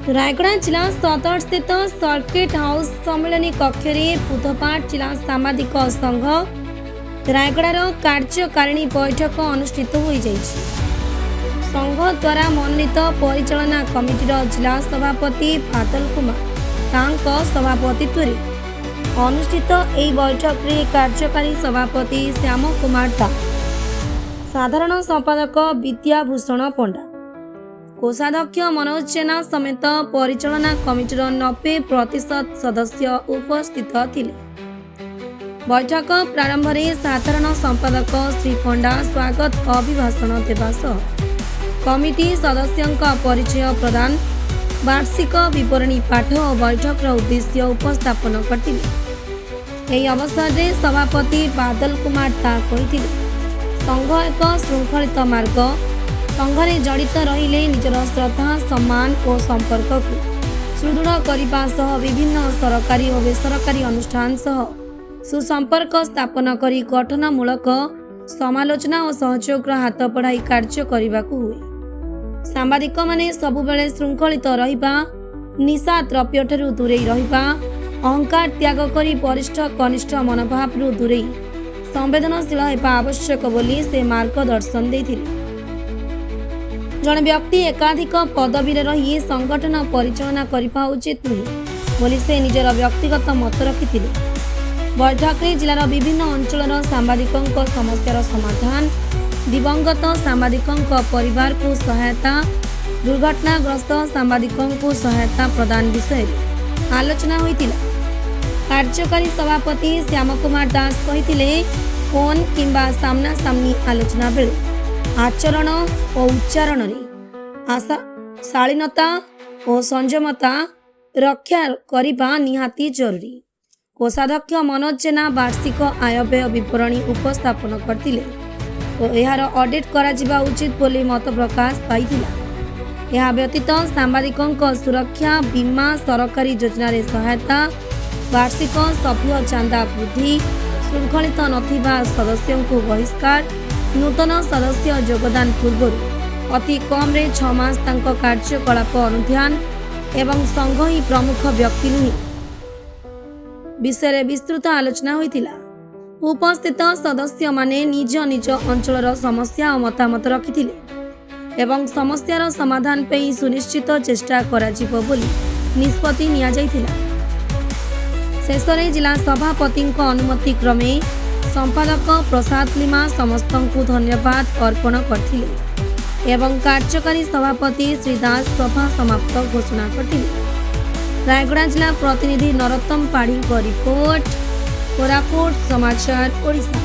रायगड़ा जिला सदर स्थित सर्किट हाउस सम्मिलनी कक्ष बुधवार जिला सामाजिक संघ रायगड़ार कार्यकारिणी बैठक अनुष्ठित हो जाइछि। संघ द्वारा मनोनीत परिचालना कमिटीर जिला सभापति बादल कुमार तांको सभापतित्व अनुष्ठित यह बैठक में कार्यकारी सभापति श्याम कुमार दास, साधारण संपादक विद्याभूषण पंडा, कोषाध्यक्ष मनोज जेना समेत परिचालना कमिटीर 90% सदस्य उपस्थित थिले। बैठक प्रारंभ में साधारण संपादक श्री पंडा स्वागत अभिभाषण देवा सह कमिटी सदस्यों परिचय प्रदान, वार्षिक विवरणी पाठ और बैठक उद्देश्य उपस्थापन करते। यह अवसर में सभापति बादल कुमार दास कहिथिले, संघ एक श्रृंखलित मार्ग, संघरे जड़ित रहिले निजर श्रद्धा सम्मान और संपर्क को सुदृढ़ करने सह विभिन्न सरकारी और बेसरकारी अनुष्ठान सह सुसंपर्क स्थापन करी गठनमूलक समालोचना और सहयोग हाथ बढ़ाई कार्य करने को हुए। सांबादिक माने सबुबेले श्रृंखलित रहिबा, निशा द्रव्य ठारू दूरेई रहिबा, अहंकार त्याग करी वरिष्ठ कनिष्ठ मनोभाव दूरेई संवेदनशील होगा आवश्यक बोली से मार्गदर्शन देथिले। जड़े व्यक्ति एकाधिक पदवी रही संगठन परिचालना करने उचित नुहे बोली से निजर व्यक्तिगत मत रखिथिले। बैठक में जिलार विभिन्न अंचल सांबादिकों समस्यार समाधान, दिवंगत सांबादिकों परिवार को सहायता, दुर्घटनाग्रस्त सांबादिकों को सहायता प्रदान विषय आलोचना होइतिला। कार्यकारी सभापति श्याम कुमार दास कहिथिले, फोन किंबा सामना सामनी आलोचना बेले आचरण और उच्चारण आशा शालीनता और संयमता रक्षा करने निहाती जरूरी। कोषाध्यक्ष मनोज जेना वार्षिक आय व्यय विवरणी उपस्थापन करते और यार ऑडिट करा उचित बोली मत प्रकाश पाइथिला। यह व्यतीत सांबादिकों सुरक्षा बीमा, सरकारी योजन सहायता, वार्षिक सभ्य चांदा वृद्धि, श्रृंखलित नथिबा सदस्यों को बहिष्कार, नूतन सदस्य योगदान पूर्व अति कम 6 मास तांको कार्यकलाप अनुध्यान एवं संघ ही प्रमुख व्यक्ति नुहे विषय विस्तृत आलोचना होइतिला। उपस्थित सदस्य माने निज निज अंचलर समस्या और मतामत रखिथिले एवं समस्यार समाधान पे सुनिश्चित चेष्टा कराजिबो बोली निष्पत्ति निया जाइथिला। शेषरे जिला सभापति अनुमति क्रमे संपादक प्रसाद लिमा समस्त को धन्यवाद अर्पण करथिले एवं कार्यकारी सभापति श्री दास सभा समाप्त घोषणा करथिले। रायगड़ा जिला प्रतिनिधि नरोत्तम पाढ़ी रिपोर्ट, कोरापुट समाचार ओडिशा।